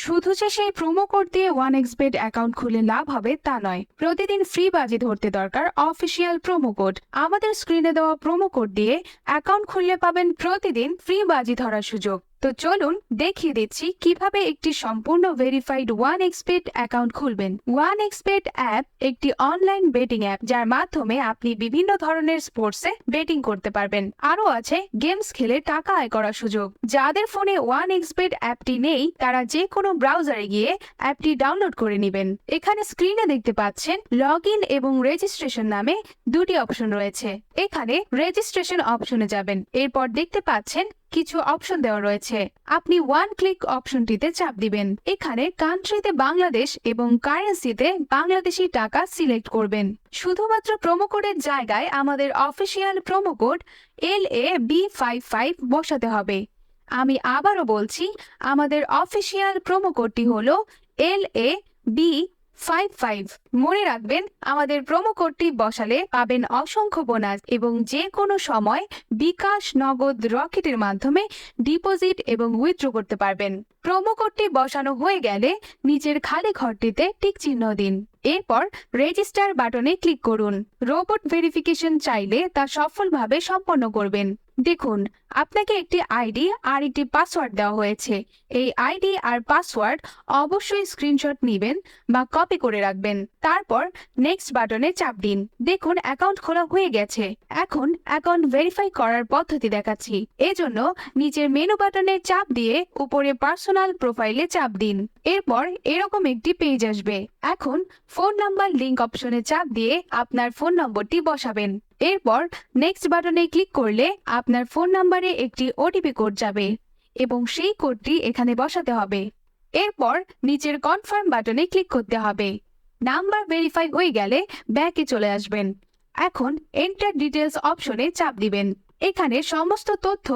শুধু যে সেই প্রোমো কোড দিয়ে 1xbet অ্যাকাউন্ট খুলে লাভ হবে তা নয়, প্রতিদিন ফ্রি বাজি ধরতে দরকার অফিসিয়াল প্রোমো কোড। আমাদের স্ক্রিনে দেওয়া প্রোমো কোড দিয়ে অ্যাকাউন্ট খুললে পাবেন প্রতিদিন ফ্রি বাজি ধরার সুযোগ। তো চলুন দেখিয়ে দিচ্ছি কিভাবে একটি সম্পূর্ণ ভেরিফাইড 1xbet অ্যাকাউন্ট খুলবেন। 1xbet অ্যাপ একটি অনলাইন বেটিং অ্যাপ, যার মাধ্যমে আপনি বিভিন্ন ধরনের স্পোর্টসে বেটিং করতে পারবেন। আরও আছে গেমস খেলে টাকা আয় করার সুযোগ। যাদের ফোনে 1xbet অ্যাপটি নেই তারা যে কোনো ব্রাউজারে গিয়ে অ্যাপটি ডাউনলোড করে নেবেন। এখানে স্ক্রিনে দেখতে পাচ্ছেন লগ ইন এবং রেজিস্ট্রেশন নামে দুটি অপশন রয়েছে। এখানে রেজিস্ট্রেশন অপশনে যাবেন, এরপর দেখতে পাচ্ছেন কিছু অপশন দেওয়া রয়েছে। আপনি ওয়ান ক্লিক অপশনটিতে চাপ দিবেন। এখানে কান্ট্রিতে বাংলাদেশ এবং কারেন্সিতে বাংলাদেশি টাকা সিলেক্ট করবেন। শুধুমাত্র প্রোমো কোডের জায়গায় আমাদের অফিসিয়াল প্রোমো কোড LAB55 বসাতে হবে। আমি আবারও বলছি, আমাদের অফিসিয়াল প্রোমো কোডটি হলো LAB55। মনে রাখবেন, আমাদের প্রোমো কোডটি বসালে পাবেন অসংখ্য বোনাস এবং যে কোনো সময় বিকাশ, নগদ, রকেটের মাধ্যমে ডিপোজিট এবং উইথড্র করতে পারবেন। প্রোমো কোডটি বসানো হয়ে গেলে নিচের খালি ঘরটিতে টিক চিহ্ন দিন। এরপর রেজিস্টার বাটনে ক্লিক করুন। রোবট ভেরিফিকেশন চাইলে তা সফলভাবে সম্পন্ন করবেন। দেখুন, আপনাকে একটি আইডি আর একটি পাসওয়ার্ড দেওয়া হয়েছে। এই আইডি আর পাসওয়ার্ড অবশ্যই স্ক্রিনশট নেবেন বা কপি করে রাখবেন। তারপর নেক্সট বাটনে চাপ দিন। দেখুন, অ্যাকাউন্ট খোলা হয়ে গেছে। এখন অ্যাকাউন্ট ভেরিফাই করার পদ্ধতি দেখাচ্ছি। এজন্য নিচের মেনু বাটনে চাপ দিয়ে উপরে পার্সোনাল প্রোফাইলে চাপ দিন। এরপর এরকম একটি পেজ আসবে। এখন ফোন নাম্বার লিংক অপশনে চাপ দিয়ে আপনার ফোন নম্বরটি বসাবেন। এরপর নেক্সট বাটনে ক্লিক করলে আপনার ফোন নাম্বারে একটি ওটিপি কোড যাবে এবং সেই কোডটি এখানে বসাতে হবে। এরপর নিচের কনফার্ম বাটনে ক্লিক করতে হবে। নাম্বার ভেরিফাই হয়ে গেলে ব্যাকে চলে আসবেন। এখন এন্টার ডিটেলস অপশনে চাপ দিবেন। এখানে সমস্ত তথ্য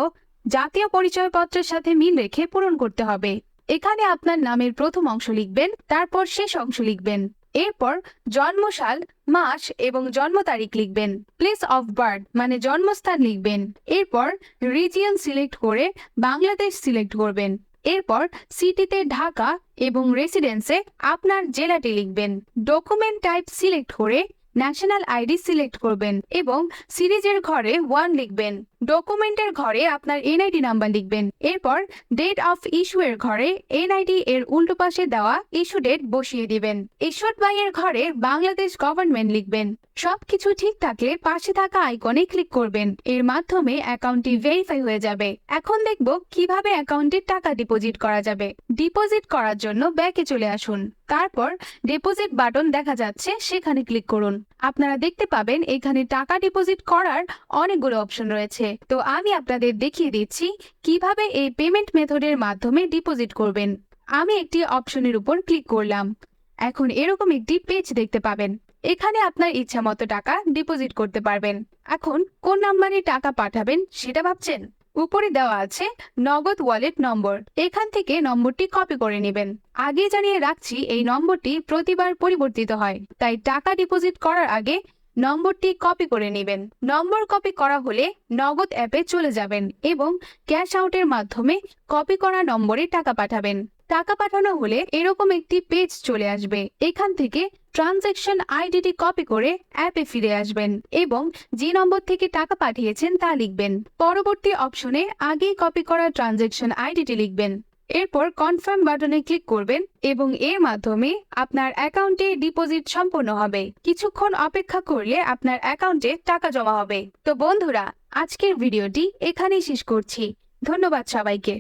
জাতীয় পরিচয়পত্রের সাথে মিল রেখে পূরণ করতে হবে। এখানে আপনার নামের প্রথম অংশ লিখবেন, তারপর শেষ অংশ লিখবেন। এরপর জন্মসাল, মাস এবং জন্ম তারিখ লিখবেন। প্লেস অফ বার্থ মানে জন্মস্থান লিখবেন। এরপর রিজিয়ন সিলেক্ট করে বাংলাদেশ সিলেক্ট করবেন। এরপর সিটিতে ঢাকা এবং রেসিডেন্সে আপনার জেলাটি লিখবেন। ডকুমেন্ট টাইপ সিলেক্ট করে ন্যাশনাল আইডি সিলেক্ট করবেন এবং সিরিজের ঘরে 1 লিখবেন। ডকুমেন্টের ঘরে আপনার এনআইডি নাম্বার লিখবেন। এরপর ডেট অফ ইস্যু এর ঘরে এনআইডি এর উল্টো পাশে দেওয়া ইস্যু ডেট বসিয়ে দিবেন। ইস্যুড বাই এর ঘরে বাংলাদেশ গভর্নমেন্ট লিখবেন। সবকিছু ঠিক থাকলে পাশে থাকা আইকনে ক্লিক করবেন। এর মাধ্যমে অ্যাকাউন্টটি ভেরিফাই হয়ে যাবে। এখন দেখব কিভাবে অ্যাকাউন্টে টাকা ডিপোজিট করা যাবে। ডিপোজিট করার জন্য ব্যাকে চলে আসুন। তারপর ডিপোজিট বাটন দেখা যাচ্ছে, সেখানে ক্লিক করুন। আপনারা দেখতে পাবেন এখানে টাকা ডিপোজিট করার অনেকগুলো অপশন রয়েছে। তো আমি আপনাদের দেখিয়ে দিচ্ছি কিভাবে এই পেমেন্ট মেথডের মাধ্যমে ডিপোজিট করবেন। আমি একটি অপশনের উপর ক্লিক করলাম। এখন এরকম একটি পেজ দেখতে পাবেন। এখানে আপনার ইচ্ছা মতো টাকা ডিপোজিট করতে পারবেন। এখন কোন নাম্বারে টাকা পাঠাবেন সেটা ভাবছেন? উপরে দেওয়া আছে নগদ ওয়ালেট নম্বর। এখান থেকে নম্বরটি কপি করে নেবেন। আগে জানিয়ে রাখছি, এই নম্বরটি প্রতিবার পরিবর্তিত হয়, তাই টাকা ডিপোজিট করার আগে নম্বরটি কপি করে নেবেন। নম্বর কপি করা হলে নগদ অ্যাপে চলে যাবেন এবং ক্যাশ আউটের মাধ্যমে কপি করা নম্বরে টাকা পাঠাবেন। টাকা পাঠানো হলে এরকম একটি পেজ চলে আসবে। এখান থেকে ট্রানজ্যাকশন আইডিটি কপি করে অ্যাপে ফিরে আসবেন এবং যে নম্বর থেকে টাকা পাঠিয়েছেন তা লিখবেন। পরবর্তী অপশনে আগেই কপি করা ট্রানজ্যাকশন আইডিটি লিখবেন। এরপর কনফার্ম বাটনে ক্লিক করবেন এবং এর মাধ্যমে আপনার অ্যাকাউন্টে ডিপোজিট সম্পন্ন হবে। কিছুক্ষণ অপেক্ষা করলে আপনার অ্যাকাউন্টে টাকা জমা হবে। তো বন্ধুরা, আজকের ভিডিওটি এখানেই শেষ করছি। ধন্যবাদ সবাইকে।